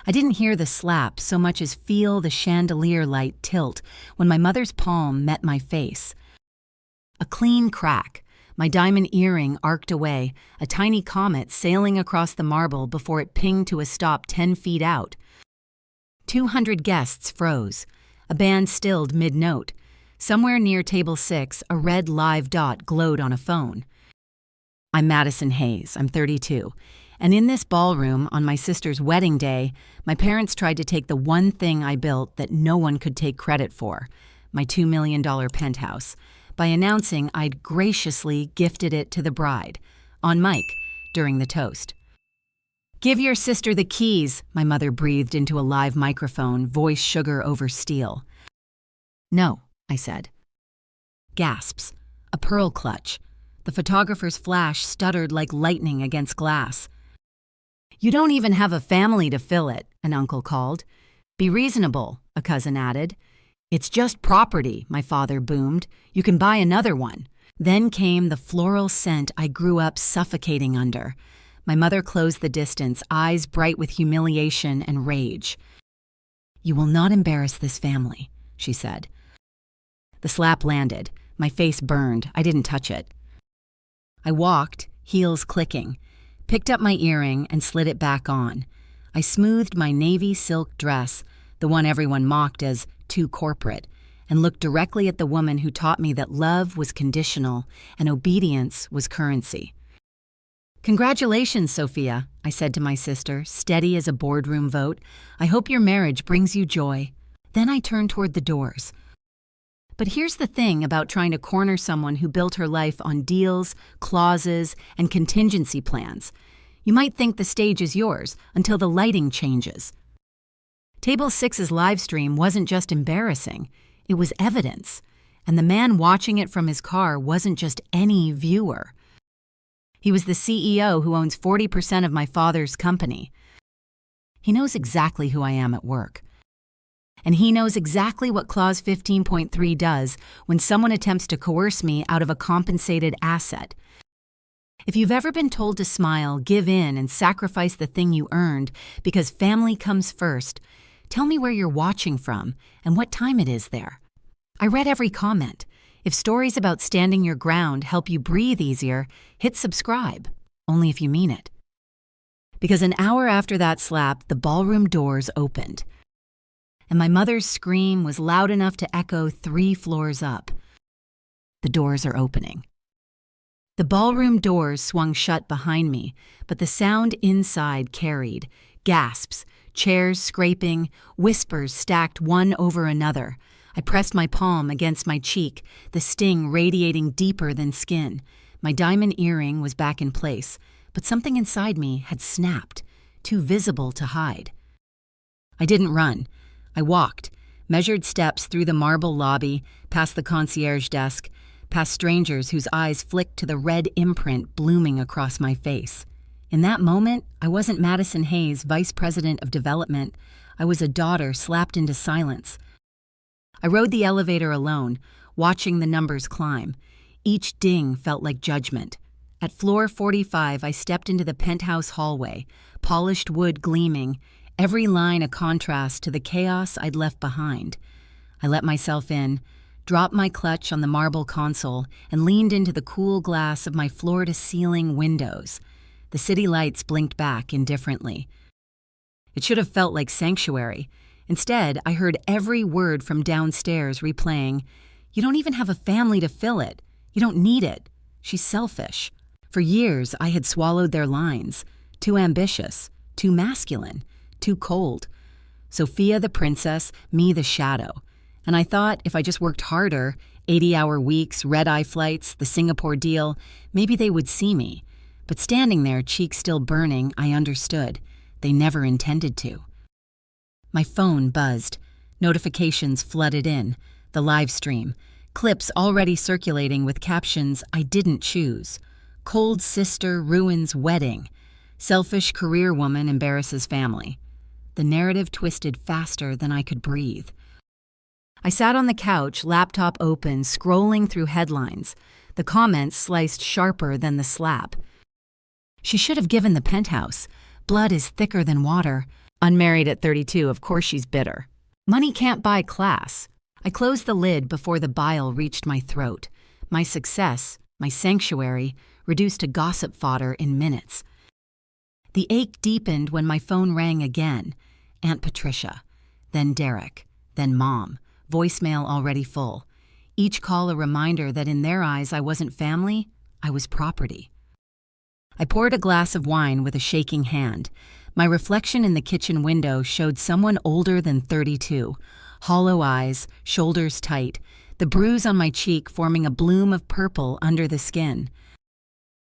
I didn't hear the slap so much as feel the chandelier light tilt when my mother's palm met my face. A clean crack, my diamond earring arced away, a tiny comet sailing across the marble before it pinged to a stop 10 feet out. 200 guests froze. A band stilled mid-note. Somewhere near table 6, a red live dot glowed on a phone. I'm Madison Hayes. I'm 32. And in this ballroom, on my sister's wedding day, my parents tried to take the one thing I built that no one could take credit for, my $2 million penthouse, by announcing I'd graciously gifted it to the bride, on mic, during the toast. "Give your sister the keys," my mother breathed into a live microphone, voice sugar over steel. "No," I said. Gasps. A pearl clutch. The photographer's flash stuttered like lightning against glass. "You don't even have a family to fill it," an uncle called. "Be reasonable," a cousin added. "It's just property," my father boomed. "You can buy another one." Then came the floral scent I grew up suffocating under. My mother closed the distance, eyes bright with humiliation and rage. "You will not embarrass this family," she said. The slap landed. My face burned. I didn't touch it. I walked, heels clicking, picked up my earring and slid it back on. I smoothed my navy silk dress, the one everyone mocked as too corporate, and looked directly at the woman who taught me that love was conditional and obedience was currency. "Congratulations, Sophia," I said to my sister, steady as a boardroom vote. "I hope your marriage brings you joy." Then I turned toward the doors. But here's the thing about trying to corner someone who built her life on deals, clauses, and contingency plans. You might think the stage is yours until the lighting changes. Table 6's live stream wasn't just embarrassing, it was evidence. And the man watching it from his car wasn't just any viewer. He was the CEO who owns 40% of my father's company. He knows exactly who I am at work. And he knows exactly what Clause 15.3 does when someone attempts to coerce me out of a compensated asset. If you've ever been told to smile, give in, and sacrifice the thing you earned because family comes first, tell me where you're watching from and what time it is there. I read every comment. If stories about standing your ground help you breathe easier, hit subscribe, only if you mean it. Because an hour after that slap, the ballroom doors opened. And my mother's scream was loud enough to echo 3 floors up. The doors are opening. The ballroom doors swung shut behind me, but the sound inside carried. Gasps, chairs scraping, whispers stacked one over another. I pressed my palm against my cheek, the sting radiating deeper than skin. My diamond earring was back in place, but something inside me had snapped, too visible to hide. I didn't run. I walked, measured steps through the marble lobby, past the concierge desk, past strangers whose eyes flicked to the red imprint blooming across my face. In that moment, I wasn't Madison Hayes, Vice President of Development. I was a daughter slapped into silence. I rode the elevator alone, watching the numbers climb. Each ding felt like judgment. At floor 45, I stepped into the penthouse hallway, polished wood gleaming, every line a contrast to the chaos I'd left behind. I let myself in, dropped my clutch on the marble console, and leaned into the cool glass of my floor-to-ceiling windows. The city lights blinked back indifferently. It should have felt like sanctuary. Instead, I heard every word from downstairs replaying, "You don't even have a family to fill it. You don't need it. She's selfish." For years, I had swallowed their lines. Too ambitious, too masculine, too cold. Sophia the princess, me the shadow. And I thought if I just worked harder, 80-hour weeks, red-eye flights, the Singapore deal, maybe they would see me. But standing there, cheeks still burning, I understood. They never intended to. My phone buzzed. Notifications flooded in. The live stream. Clips already circulating with captions I didn't choose. Cold sister ruins wedding. Selfish career woman embarrasses family. The narrative twisted faster than I could breathe. I sat on the couch, laptop open, scrolling through headlines. The comments sliced sharper than the slap. She should have given the penthouse. Blood is thicker than water. Unmarried at 32, of course she's bitter. Money can't buy class. I closed the lid before the bile reached my throat. My success, my sanctuary, reduced to gossip fodder in minutes. The ache deepened when my phone rang again. Aunt Patricia, then Derek, then Mom, voicemail already full. Each call a reminder that in their eyes I wasn't family, I was property. I poured a glass of wine with a shaking hand. My reflection in the kitchen window showed someone older than 32, hollow eyes, shoulders tight, the bruise on my cheek forming a bloom of purple under the skin.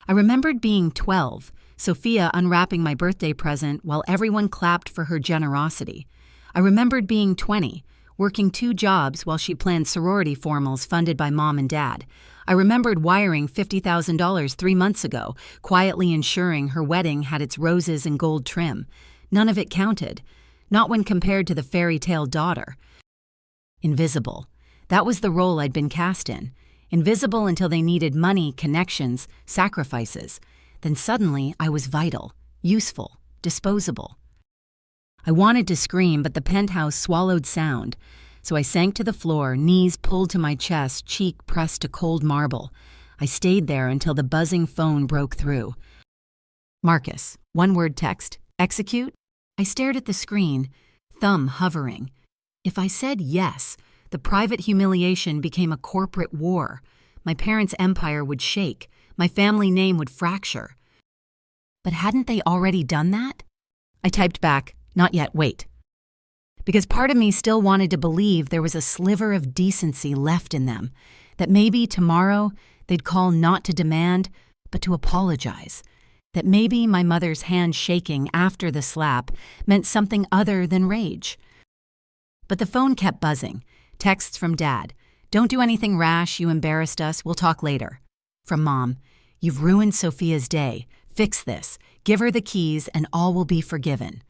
I remembered being 12, Sophia unwrapping my birthday present while everyone clapped for her generosity. I remembered being 20, working 2 jobs while she planned sorority formals funded by Mom and Dad. I remembered wiring $50,000 3 months ago, quietly ensuring her wedding had its roses and gold trim. None of it counted, not when compared to the fairy tale daughter. Invisible. That was the role I'd been cast in. Invisible until they needed money, connections, sacrifices. Then suddenly I was vital, useful, disposable. I wanted to scream, but the penthouse swallowed sound. So I sank to the floor, knees pulled to my chest, cheek pressed to cold marble. I stayed there until the buzzing phone broke through. Marcus, 1-word text, execute? I stared at the screen, thumb hovering. If I said yes, the private humiliation became a corporate war. My parents' empire would shake. My family name would fracture. But hadn't they already done that? I typed back, not yet, wait. Because part of me still wanted to believe there was a sliver of decency left in them, that maybe tomorrow they'd call not to demand, but to apologize, that maybe my mother's hand shaking after the slap meant something other than rage. But the phone kept buzzing, texts from Dad, "Don't do anything rash, you embarrassed us, we'll talk later." From Mom, "You've ruined Sophia's day, fix this, give her the keys and all will be forgiven."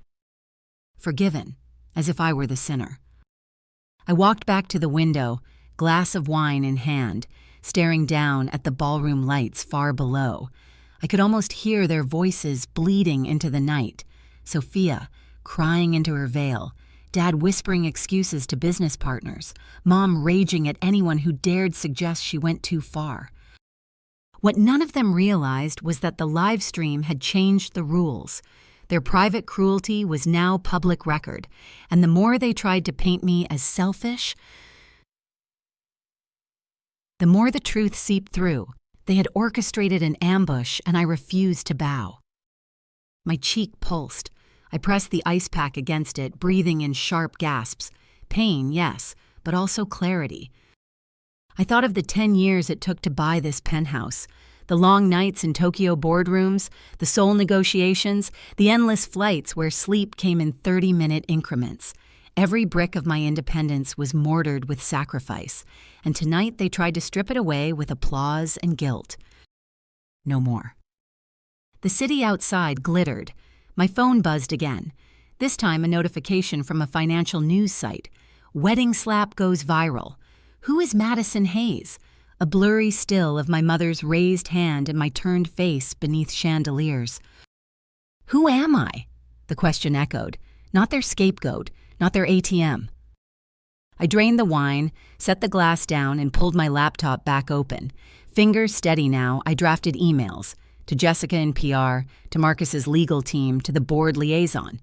Forgiven. As if I were the sinner. I walked back to the window, glass of wine in hand, staring down at the ballroom lights far below. I could almost hear their voices bleeding into the night. Sophia, crying into her veil, Dad whispering excuses to business partners, Mom raging at anyone who dared suggest she went too far. What none of them realized was that the live stream had changed the rules. Their private cruelty was now public record, and the more they tried to paint me as selfish, the more the truth seeped through. They had orchestrated an ambush, and I refused to bow. My cheek pulsed. I pressed the ice pack against it, breathing in sharp gasps. Pain, yes, but also clarity. I thought of the 10 years it took to buy this penthouse, the long nights in Tokyo boardrooms, the soul negotiations, the endless flights where sleep came in 30-minute increments. Every brick of my independence was mortared with sacrifice, and tonight they tried to strip it away with applause and guilt. No more. The city outside glittered. My phone buzzed again, this time a notification from a financial news site. Wedding slap goes viral. Who is Madison Hayes? A blurry still of my mother's raised hand and my turned face beneath chandeliers. Who am I? The question echoed. Not their scapegoat, not their ATM. I drained the wine, set the glass down, and pulled my laptop back open. Fingers steady now, I drafted emails. To Jessica in PR, to Marcus's legal team, to the board liaison.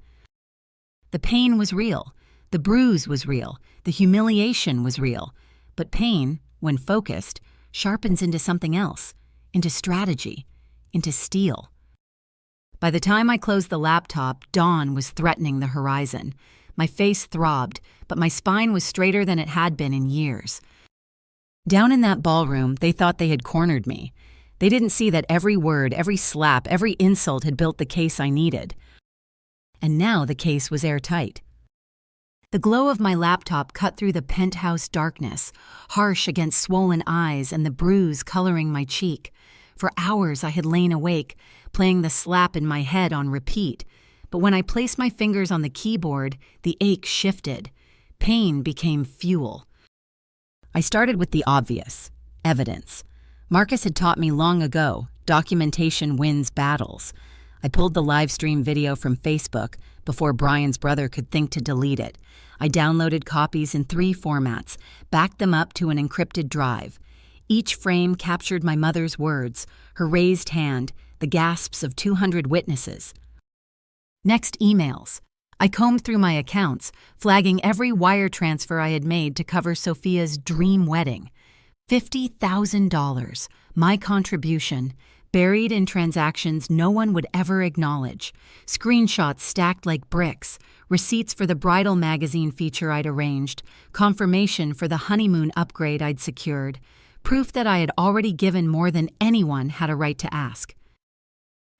The pain was real. The bruise was real. The humiliation was real. But pain, when focused, sharpens into something else, into strategy, into steel. By the time I closed the laptop, dawn was threatening the horizon. My face throbbed, but my spine was straighter than it had been in years. Down in that ballroom, they thought they had cornered me. They didn't see that every word, every slap, every insult had built the case I needed. And now the case was airtight. The glow of my laptop cut through the penthouse darkness, harsh against swollen eyes and the bruise coloring my cheek. For hours I had lain awake, playing the slap in my head on repeat. But when I placed my fingers on the keyboard, the ache shifted. Pain became fuel. I started with the obvious, evidence. Marcus had taught me long ago, documentation wins battles. I pulled the live stream video from Facebook, before Brian's brother could think to delete it. I downloaded copies in 3 formats, backed them up to an encrypted drive. Each frame captured my mother's words, her raised hand, the gasps of 200 witnesses. Next, emails. I combed through my accounts, flagging every wire transfer I had made to cover Sophia's dream wedding. $50,000, my contribution, buried in transactions no one would ever acknowledge, screenshots stacked like bricks, receipts for the bridal magazine feature I'd arranged, confirmation for the honeymoon upgrade I'd secured, proof that I had already given more than anyone had a right to ask.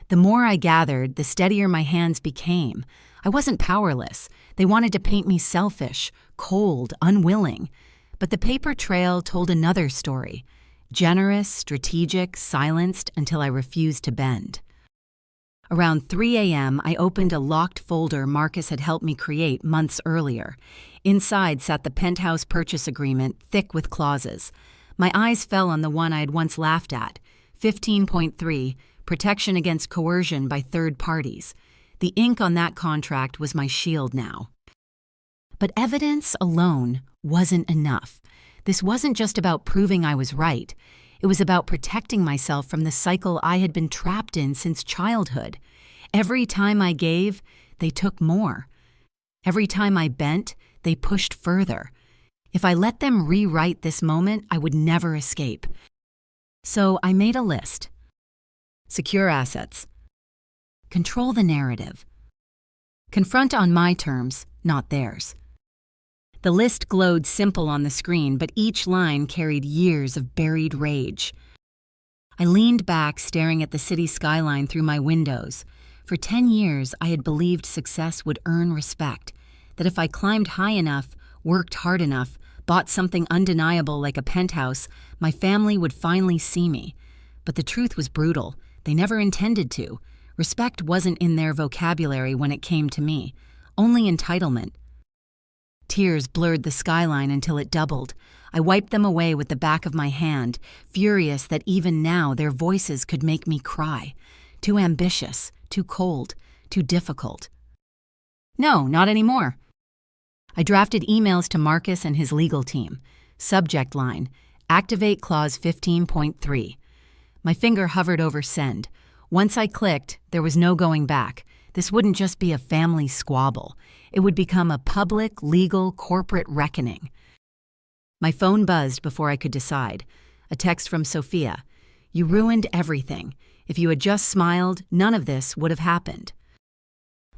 The more I gathered, the steadier my hands became. I wasn't powerless. They wanted to paint me selfish, cold, unwilling. But the paper trail told another story. Generous, strategic, silenced until I refused to bend. Around 3 a.m., I opened a locked folder Marcus had helped me create months earlier. Inside sat the Penthouse purchase agreement, thick with clauses. My eyes fell on the one I had once laughed at. 15.3, protection against coercion by third parties. The ink on that contract was my shield now. But evidence alone wasn't enough. This wasn't just about proving I was right. It was about protecting myself from the cycle I had been trapped in since childhood. Every time I gave, they took more. Every time I bent, they pushed further. If I let them rewrite this moment, I would never escape. So I made a list. Secure assets. Control the narrative. Confront on my terms, not theirs. The list glowed simple on the screen, but each line carried years of buried rage. I leaned back, staring at the city skyline through my windows. For 10 years, I had believed success would earn respect, that if I climbed high enough, worked hard enough, bought something undeniable like a penthouse, my family would finally see me. But the truth was brutal. They never intended to. Respect wasn't in their vocabulary when it came to me. Only entitlement. Tears blurred the skyline until it doubled. I wiped them away with the back of my hand, furious that even now their voices could make me cry. Too ambitious, too cold, too difficult. No, not anymore. I drafted emails to Marcus and his legal team. Subject line, activate clause 15.3. My finger hovered over send. Once I clicked, there was no going back. This wouldn't just be a family squabble. It would become a public, legal, corporate reckoning. My phone buzzed before I could decide. A text from Sophia. You ruined everything. If you had just smiled, none of this would have happened.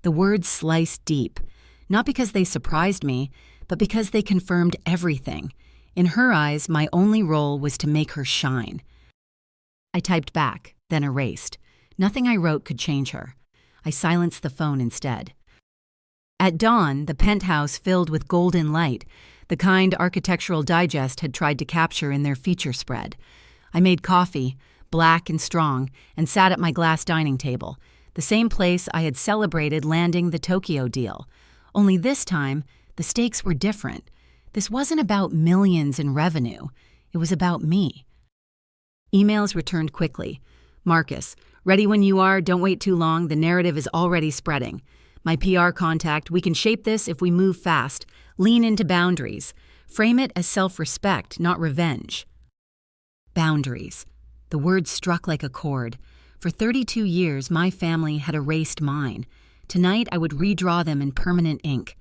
The words sliced deep, not because they surprised me, but because they confirmed everything. In her eyes, my only role was to make her shine. I typed back, then erased. Nothing I wrote could change her. I silenced the phone instead. At dawn, the penthouse filled with golden light, the kind Architectural Digest had tried to capture in their feature spread. I made coffee, black and strong, and sat at my glass dining table, the same place I had celebrated landing the Tokyo deal. Only this time, the stakes were different. This wasn't about millions in revenue. It was about me. Emails returned quickly. Marcus, ready when you are, don't wait too long, the narrative is already spreading. My PR contact, we can shape this if we move fast. Lean into boundaries. Frame it as self-respect, not revenge. Boundaries. The word struck like a chord. For 32 years, my family had erased mine. Tonight, I would redraw them in permanent ink.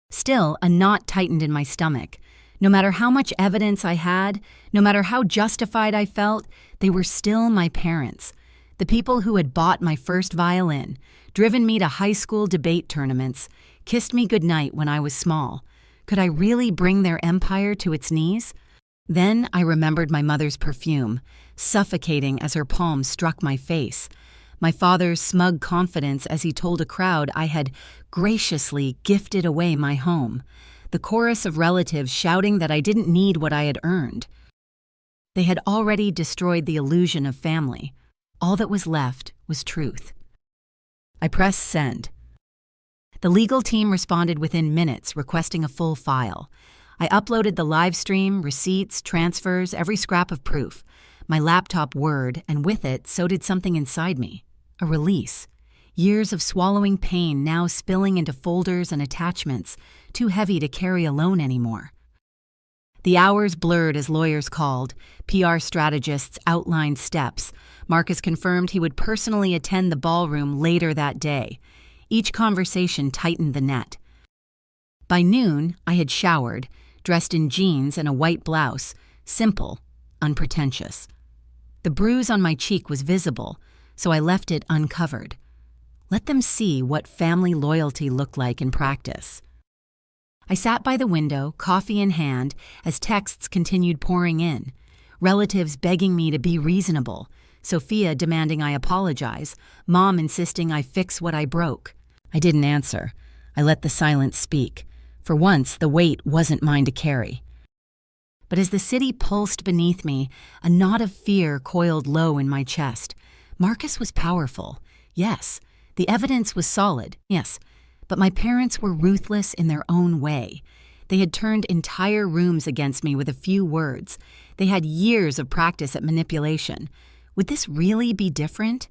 Still, a knot tightened in my stomach. No matter how much evidence I had, no matter how justified I felt, they were still my parents. The people who had bought my first violin, driven me to high school debate tournaments, kissed me goodnight when I was small. Could I really bring their empire to its knees? Then I remembered my mother's perfume, suffocating as her palm struck my face. My father's smug confidence as he told a crowd I had graciously gifted away my home. The chorus of relatives shouting that I didn't need what I had earned. They had already destroyed the illusion of family. All that was left was truth. I pressed send. The legal team responded within minutes, requesting a full file. I uploaded the live stream, receipts, transfers, every scrap of proof. My laptop whirred, and with it, so did something inside me. A release. Years of swallowing pain now spilling into folders and attachments, too heavy to carry alone anymore. The hours blurred as lawyers called, PR strategists outlined steps. Marcus confirmed he would personally attend the ballroom later that day. Each conversation tightened the net. By noon, I had showered, dressed in jeans and a white blouse, simple, unpretentious. The bruise on my cheek was visible, so I left it uncovered. Let them see what family loyalty looked like in practice. I sat by the window, coffee in hand, as texts continued pouring in. Relatives begging me to be reasonable, Sophia demanding I apologize, Mom insisting I fix what I broke. I didn't answer. I let the silence speak. For once, the weight wasn't mine to carry. But as the city pulsed beneath me, a knot of fear coiled low in my chest. Marcus was powerful. Yes. The evidence was solid. Yes. But my parents were ruthless in their own way. They had turned entire rooms against me with a few words. They had years of practice at manipulation. Would this really be different?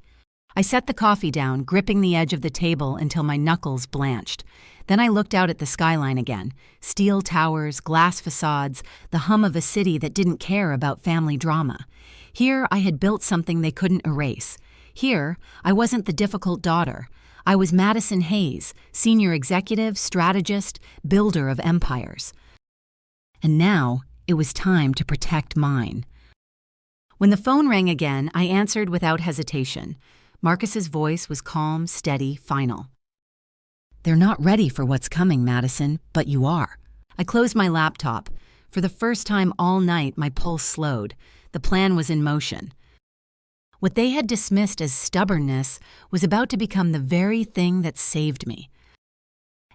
I set the coffee down, gripping the edge of the table until my knuckles blanched. Then I looked out at the skyline again. Steel towers, glass facades, the hum of a city that didn't care about family drama. Here I had built something they couldn't erase. Here I wasn't the difficult daughter. I was Madison Hayes, senior executive, strategist, builder of empires. And now it was time to protect mine. When the phone rang again, I answered without hesitation. Marcus's voice was calm, steady, final. They're not ready for what's coming, Madison, but you are. I closed my laptop. For the first time all night, my pulse slowed. The plan was in motion. What they had dismissed as stubbornness was about to become the very thing that saved me.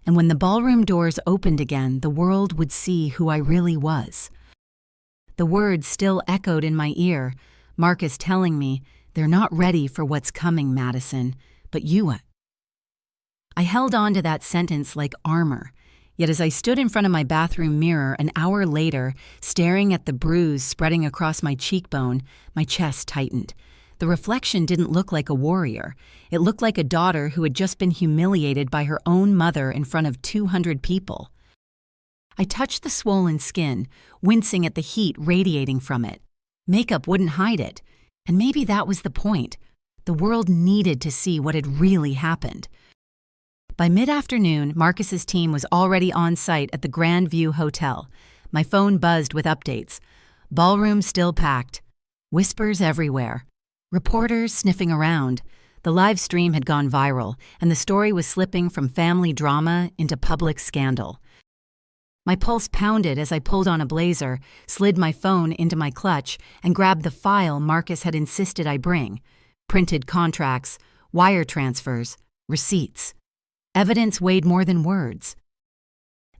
And when the ballroom doors opened again, the world would see who I really was. The words still echoed in my ear, Marcus telling me, "They're not ready for what's coming, Madison, but you are." I held on to that sentence like armor, yet as I stood in front of my bathroom mirror an hour later, staring at the bruise spreading across my cheekbone, my chest tightened. The reflection didn't look like a warrior. It looked like a daughter who had just been humiliated by her own mother in front of 200 people. I touched the swollen skin, wincing at the heat radiating from it. Makeup wouldn't hide it, and maybe that was the point. The world needed to see what had really happened. By mid-afternoon, Marcus's team was already on site at the Grand View Hotel. My phone buzzed with updates. Ballroom still packed. Whispers everywhere. Reporters sniffing around. The live stream had gone viral, and the story was slipping from family drama into public scandal. My pulse pounded as I pulled on a blazer, slid my phone into my clutch, and grabbed the file Marcus had insisted I bring. Printed contracts, wire transfers, receipts. Evidence weighed more than words.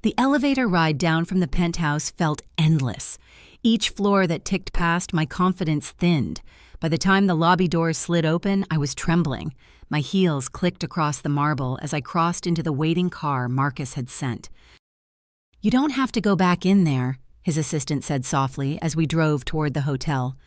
The elevator ride down from the penthouse felt endless. Each floor that ticked past, my confidence thinned. By the time the lobby doors slid open, I was trembling. My heels clicked across the marble as I crossed into the waiting car Marcus had sent. "You don't have to go back in there," his assistant said softly as we drove toward the hotel.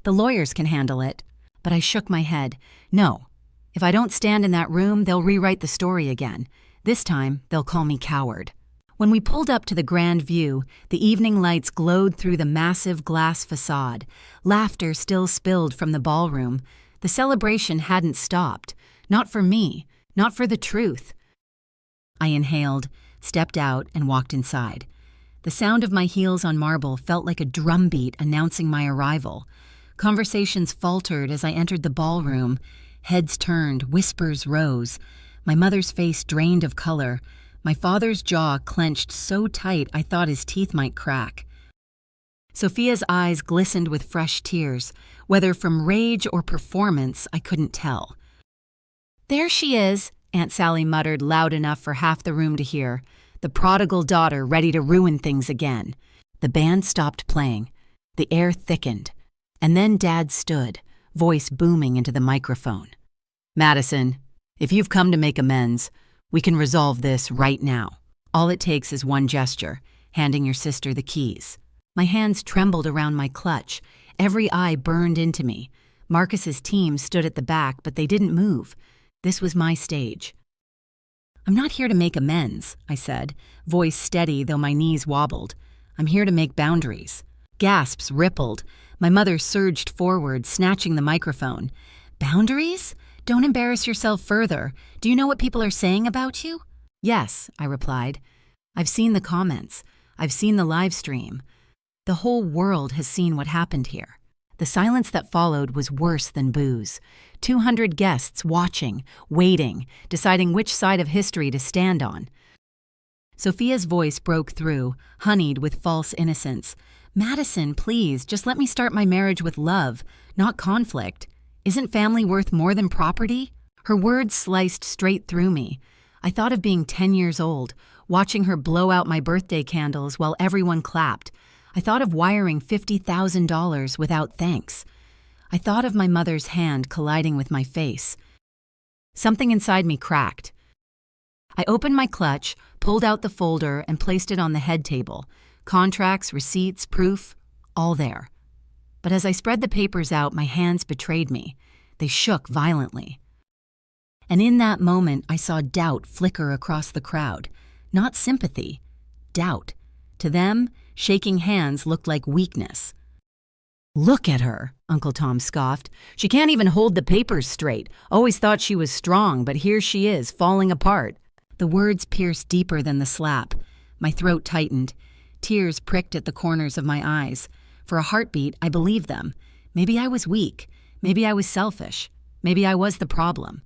"The lawyers can handle it." But I shook my head. No. If I don't stand in that room, they'll rewrite the story again. This time, they'll call me coward. When we pulled up to the Grand View, the evening lights glowed through the massive glass facade. Laughter still spilled from the ballroom. The celebration hadn't stopped. Not for me. Not for the truth. I inhaled, stepped out, and walked inside. The sound of my heels on marble felt like a drumbeat announcing my arrival. Conversations faltered as I entered the ballroom. Heads turned, whispers rose. My mother's face drained of color. My father's jaw clenched so tight I thought his teeth might crack. Sophia's eyes glistened with fresh tears. Whether from rage or performance, I couldn't tell. "There she is," Aunt Sally muttered loud enough for half the room to hear. The prodigal daughter ready to ruin things again. The band stopped playing. The air thickened. And then Dad stood, voice booming into the microphone. "Madison, if you've come to make amends, we can resolve this right now. All it takes is one gesture, handing your sister the keys." My hands trembled around my clutch. Every eye burned into me. Marcus's team stood at the back, but they didn't move. This was my stage. "I'm not here to make amends," I said, voice steady though my knees wobbled. "I'm here to make boundaries." Gasps rippled. My mother surged forward, snatching the microphone. "Boundaries? Don't embarrass yourself further. Do you know what people are saying about you?" "Yes," I replied. "I've seen the comments. I've seen the live stream. The whole world has seen what happened here." The silence that followed was worse than booze. 200 guests watching, waiting, deciding which side of history to stand on. Sophia's voice broke through, honeyed with false innocence. "Madison, please, just let me start my marriage with love, not conflict. Isn't family worth more than property?" Her words sliced straight through me. I thought of being 10 years old, watching her blow out my birthday candles while everyone clapped. I thought of wiring $50,000 without thanks. I thought of my mother's hand colliding with my face. Something inside me cracked. I opened my clutch, pulled out the folder, and placed it on the head table. Contracts, receipts, proof, all there. But as I spread the papers out, my hands betrayed me. They shook violently. And in that moment, I saw doubt flicker across the crowd. Not sympathy, doubt. To them, shaking hands looked like weakness. "Look at her," Uncle Tom scoffed. "She can't even hold the papers straight. Always thought she was strong, but here she is, falling apart." The words pierced deeper than the slap. My throat tightened. Tears pricked at the corners of my eyes. For a heartbeat, I believed them. Maybe I was weak. Maybe I was selfish. Maybe I was the problem.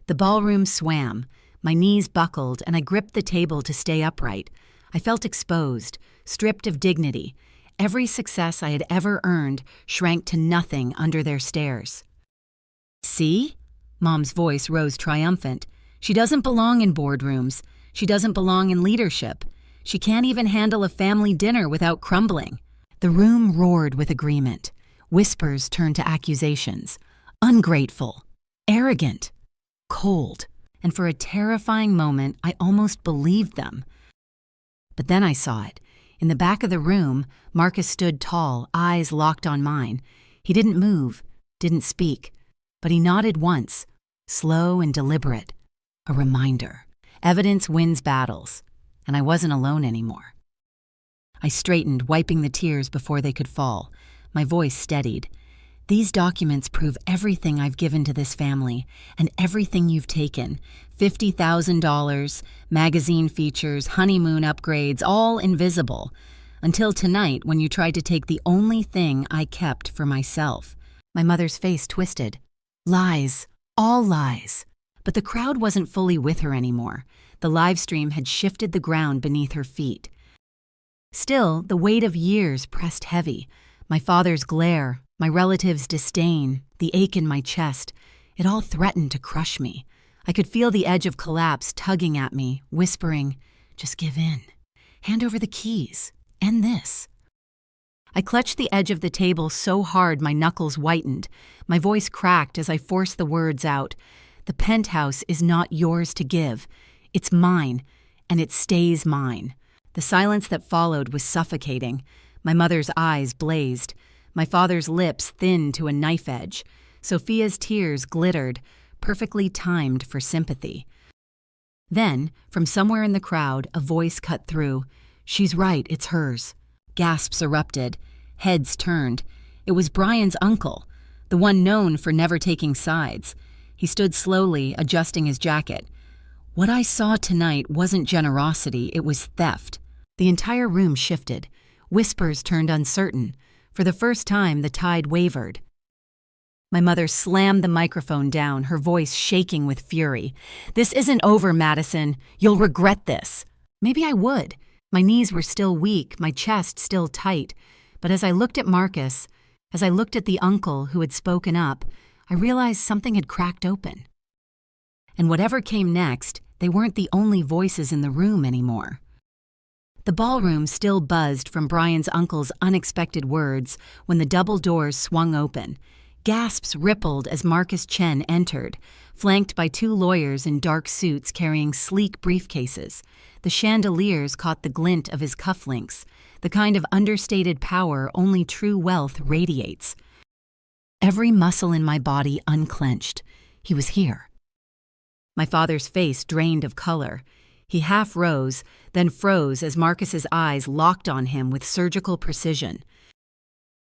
The ballroom swam. My knees buckled, and I gripped the table to stay upright. I felt exposed, stripped of dignity. Every success I had ever earned shrank to nothing under their stares. "See?" Mom's voice rose triumphant. "She doesn't belong in boardrooms. She doesn't belong in leadership. She can't even handle a family dinner without crumbling." The room roared with agreement. Whispers turned to accusations. Ungrateful, arrogant, cold. And for a terrifying moment, I almost believed them. But then I saw it. In the back of the room, Marcus stood tall, eyes locked on mine. He didn't move, didn't speak, but he nodded once, slow and deliberate. A reminder. Evidence wins battles, and I wasn't alone anymore. I straightened, wiping the tears before they could fall. My voice steadied. "These documents prove everything I've given to this family, and everything you've taken. $50,000, magazine features, honeymoon upgrades, all invisible. Until tonight, when you tried to take the only thing I kept for myself." My mother's face twisted. Lies, all lies. But the crowd wasn't fully with her anymore. The live stream had shifted the ground beneath her feet. Still, the weight of years pressed heavy. My father's glare, my relatives' disdain, the ache in my chest, it all threatened to crush me. I could feel the edge of collapse tugging at me, whispering, "Just give in. Hand over the keys. End this." I clutched the edge of the table so hard my knuckles whitened. My voice cracked as I forced the words out. "The penthouse is not yours to give. It's mine, and it stays mine." The silence that followed was suffocating. My mother's eyes blazed. My father's lips thinned to a knife edge. Sophia's tears glittered, perfectly timed for sympathy. Then, from somewhere in the crowd, a voice cut through. "She's right, it's hers." Gasps erupted. Heads turned. It was Brian's uncle, the one known for never taking sides. He stood slowly, adjusting his jacket. What I saw tonight wasn't generosity, it was theft. The entire room shifted. Whispers turned uncertain. For the first time, the tide wavered. My mother slammed the microphone down, her voice shaking with fury. "This isn't over, Madison. You'll regret this." Maybe I would. My knees were still weak, my chest still tight. But as I looked at Marcus, as I looked at the uncle who had spoken up, I realized something had cracked open. And whatever came next, they weren't the only voices in the room anymore. The ballroom still buzzed from Brian's uncle's unexpected words when the double doors swung open. Gasps rippled as Marcus Chen entered, flanked by two lawyers in dark suits carrying sleek briefcases. The chandeliers caught the glint of his cufflinks, the kind of understated power only true wealth radiates. Every muscle in my body unclenched. He was here. My father's face drained of color. He half rose, then froze as Marcus's eyes locked on him with surgical precision.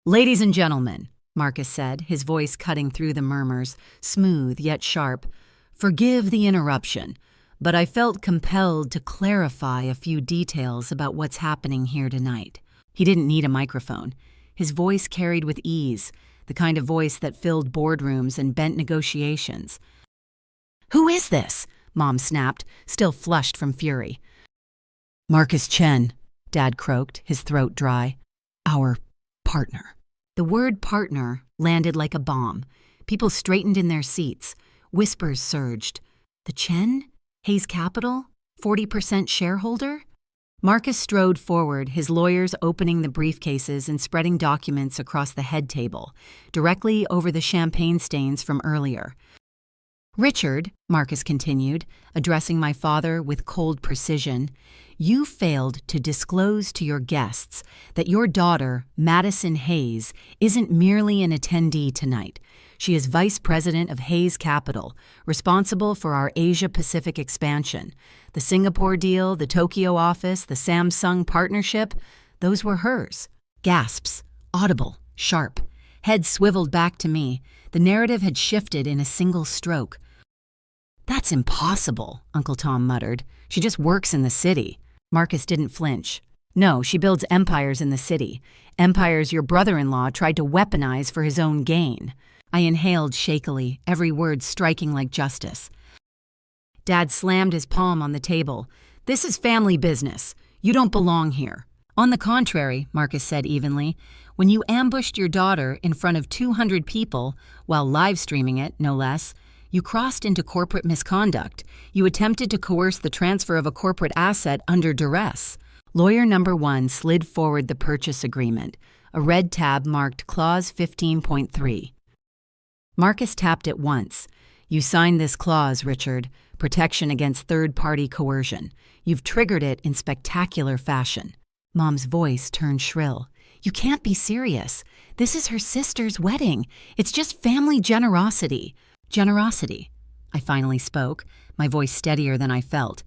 "Ladies and gentlemen," Marcus said, his voice cutting through the murmurs, smooth yet sharp, "forgive the interruption, but I felt compelled to clarify a few details about what's happening here tonight." He didn't need a microphone. His voice carried with ease, the kind of voice that filled boardrooms and bent negotiations. "Who is this?" Mom snapped, still flushed from fury. "Marcus Chen," Dad croaked, his throat dry. "Our partner." The word partner landed like a bomb. People straightened in their seats. Whispers surged. "The Chen? Hayes Capital? 40% shareholder?" Marcus strode forward, his lawyers opening the briefcases and spreading documents across the head table, directly over the champagne stains from earlier. "Richard," Marcus continued, addressing my father with cold precision, "you failed to disclose to your guests that your daughter, Madison Hayes, isn't merely an attendee tonight. She is vice president of Hayes Capital, responsible for our Asia-Pacific expansion. The Singapore deal, the Tokyo office, the Samsung partnership, those were hers." Gasps, audible, sharp. Head swiveled back to me. The narrative had shifted in a single stroke. "That's impossible," Uncle Tom muttered. "She just works in the city." Marcus didn't flinch. "No, she builds empires in the city. Empires your brother-in-law tried to weaponize for his own gain." I inhaled shakily, every word striking like justice. Dad slammed his palm on the table. "This is family business. You don't belong here." "On the contrary," Marcus said evenly, "when you ambushed your daughter in front of 200 people, while live-streaming it, no less, you crossed into corporate misconduct. You attempted to coerce the transfer of a corporate asset under duress." Lawyer number 1 slid forward the purchase agreement, a red tab marked Clause 15.3. Marcus tapped it once. "You signed this clause, Richard. Protection against third-party coercion. You've triggered it in spectacular fashion." Mom's voice turned shrill. "You can't be serious. This is her sister's wedding. It's just family generosity." "Generosity," I finally spoke, my voice steadier than I felt.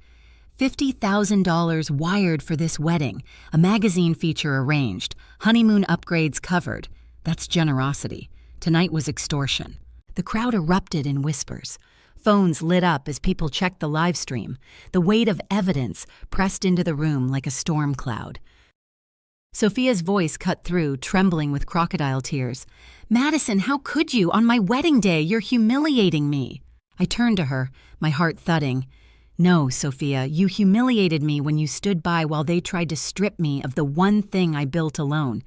$50,000 wired for this wedding, a magazine feature arranged, honeymoon upgrades covered. That's generosity. Tonight was extortion. The crowd erupted in whispers. Phones lit up as people checked the live stream. The weight of evidence pressed into the room like a storm cloud. Sophia's voice cut through, trembling with crocodile tears. "Madison, how could you? On my wedding day, you're humiliating me." I turned to her, my heart thudding. "No, Sophia, you humiliated me when you stood by while they tried to strip me of the one thing I built alone.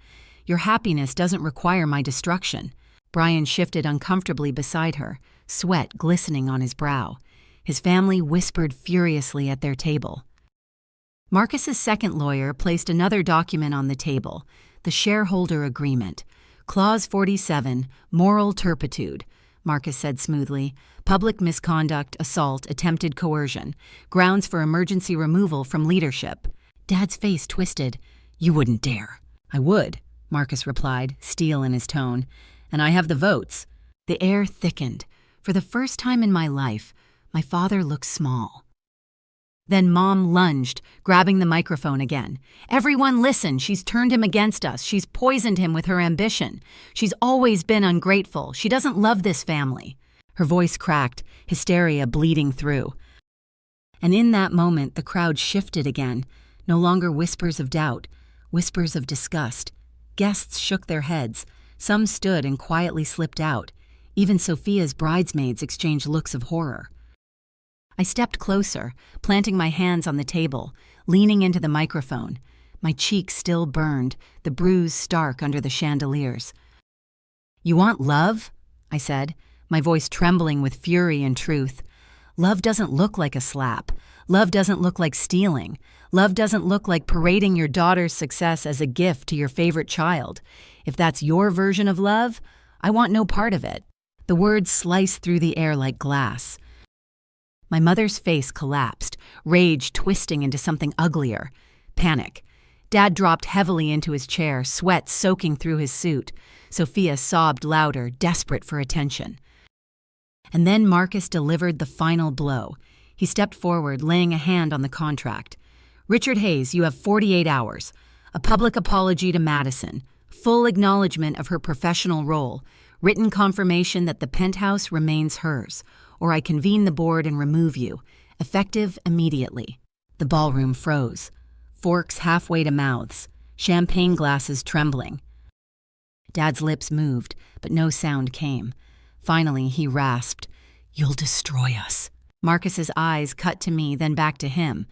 Your happiness doesn't require my destruction." Brian shifted uncomfortably beside her, sweat glistening on his brow. His family whispered furiously at their table. Marcus's second lawyer placed another document on the table, the shareholder agreement. Clause 47, moral turpitude, Marcus said smoothly. Public misconduct, assault, attempted coercion. Grounds for emergency removal from leadership. Dad's face twisted. "You wouldn't dare." "I would," Marcus replied, steel in his tone. "And I have the votes." The air thickened. For the first time in my life, my father looked small. Then Mom lunged, grabbing the microphone again. "Everyone listen, she's turned him against us. She's poisoned him with her ambition. She's always been ungrateful. She doesn't love this family." Her voice cracked, hysteria bleeding through. And in that moment, the crowd shifted again, no longer whispers of doubt, whispers of disgust. Guests shook their heads. Some stood and quietly slipped out. Even Sophia's bridesmaids exchanged looks of horror. I stepped closer, planting my hands on the table, leaning into the microphone. My cheeks still burned, the bruise stark under the chandeliers. "You want love?" I said, my voice trembling with fury and truth. "Love doesn't look like a slap. Love doesn't look like stealing. Love doesn't look like parading your daughter's success as a gift to your favorite child. If that's your version of love, I want no part of it." The words sliced through the air like glass. My mother's face collapsed, rage twisting into something uglier. Panic. Dad dropped heavily into his chair, sweat soaking through his suit. Sophia sobbed louder, desperate for attention. And then Marcus delivered the final blow. He stepped forward, laying a hand on the contract. "Richard Hayes, you have 48 hours. A public apology to Madison, full acknowledgement of her professional role, written confirmation that the Penthouse remains hers, or I convene the board and remove you, effective immediately." The ballroom froze, forks halfway to mouths, champagne glasses trembling. Dad's lips moved, but no sound came. Finally, he rasped, "You'll destroy us." Marcus's eyes cut to me, then back to him.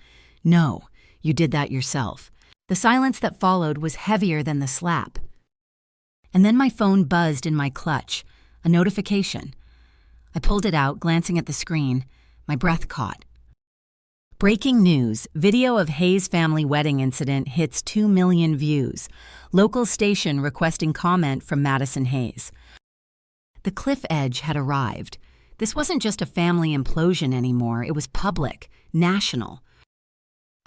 "No, you did that yourself." The silence that followed was heavier than the slap. And then my phone buzzed in my clutch, a notification. I pulled it out, glancing at the screen. My breath caught. Breaking news, video of Hayes family wedding incident hits 2 million views. Local station requesting comment from Madison Hayes. The cliff edge had arrived. This wasn't just a family implosion anymore, it was public, national.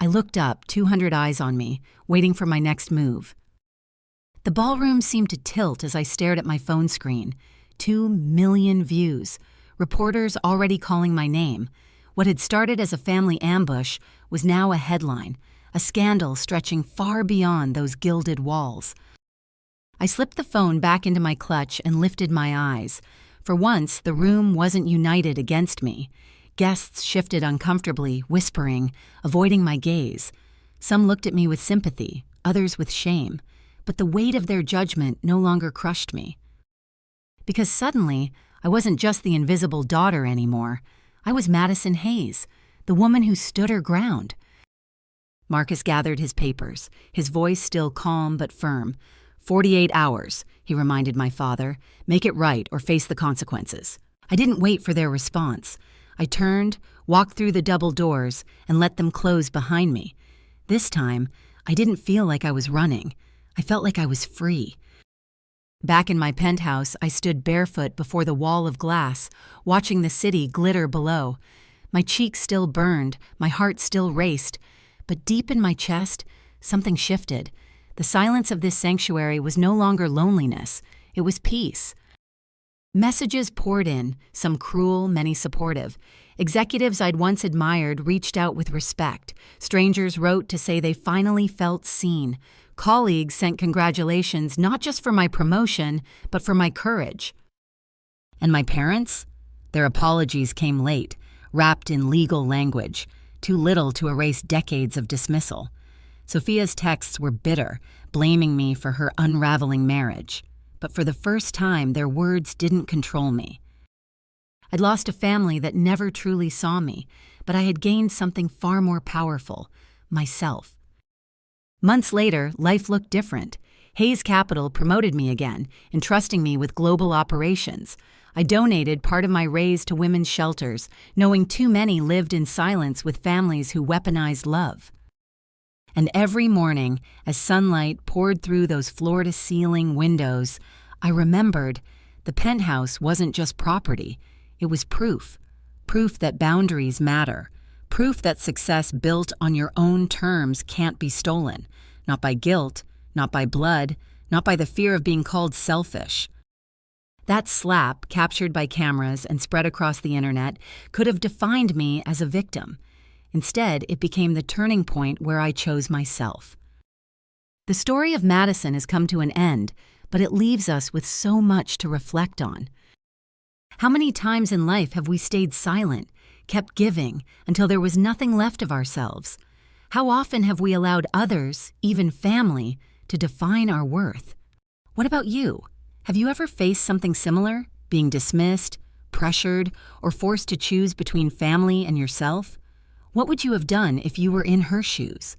I looked up, 200 eyes on me, waiting for my next move. The ballroom seemed to tilt as I stared at my phone screen. 2 million views. Reporters already calling my name. What had started as a family ambush was now a headline, a scandal stretching far beyond those gilded walls. I slipped the phone back into my clutch and lifted my eyes. For once, the room wasn't united against me. Guests shifted uncomfortably, whispering, avoiding my gaze. Some looked at me with sympathy, others with shame, but the weight of their judgment no longer crushed me. Because suddenly, I wasn't just the invisible daughter anymore. I was Madison Hayes, the woman who stood her ground. Marcus gathered his papers, his voice still calm but firm. 48 hours, he reminded my father. Make it right or face the consequences. I didn't wait for their response. I turned, walked through the double doors, and let them close behind me. This time, I didn't feel like I was running. I felt like I was free. Back in my penthouse, I stood barefoot before the wall of glass, watching the city glitter below. My cheeks still burned, my heart still raced, but deep in my chest, something shifted. The silence of this sanctuary was no longer loneliness, it was peace. Messages poured in, some cruel, many supportive. Executives I'd once admired reached out with respect. Strangers wrote to say they finally felt seen. Colleagues sent congratulations not just for my promotion, but for my courage. And my parents? Their apologies came late, wrapped in legal language, too little to erase decades of dismissal. Sophia's texts were bitter, blaming me for her unraveling marriage. But for the first time, their words didn't control me. I'd lost a family that never truly saw me, but I had gained something far more powerful, myself. Months later, life looked different. Hayes Capital promoted me again, entrusting me with global operations. I donated part of my raise to women's shelters, knowing too many lived in silence with families who weaponized love. And every morning, as sunlight poured through those floor-to-ceiling windows, I remembered the penthouse wasn't just property. It was proof. Proof that boundaries matter. Proof that success built on your own terms can't be stolen. Not by guilt, not by blood, not by the fear of being called selfish. That slap, captured by cameras and spread across the internet, could have defined me as a victim. Instead, it became the turning point where I chose myself. The story of Madison has come to an end, but it leaves us with so much to reflect on. How many times in life have we stayed silent, kept giving, until there was nothing left of ourselves? How often have we allowed others, even family, to define our worth? What about you? Have you ever faced something similar, being dismissed, pressured, or forced to choose between family and yourself? What would you have done if you were in her shoes?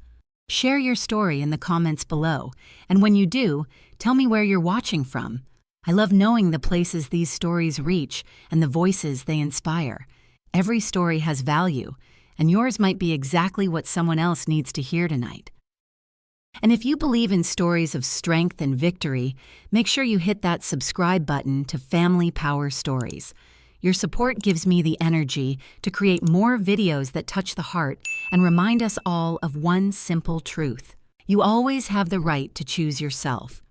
Share your story in the comments below, and when you do, tell me where you're watching from. I love knowing the places these stories reach and the voices they inspire. Every story has value, and yours might be exactly what someone else needs to hear tonight. And if you believe in stories of strength and victory, make sure you hit that subscribe button to Family Power Stories. Your support gives me the energy to create more videos that touch the heart and remind us all of one simple truth. You always have the right to choose yourself.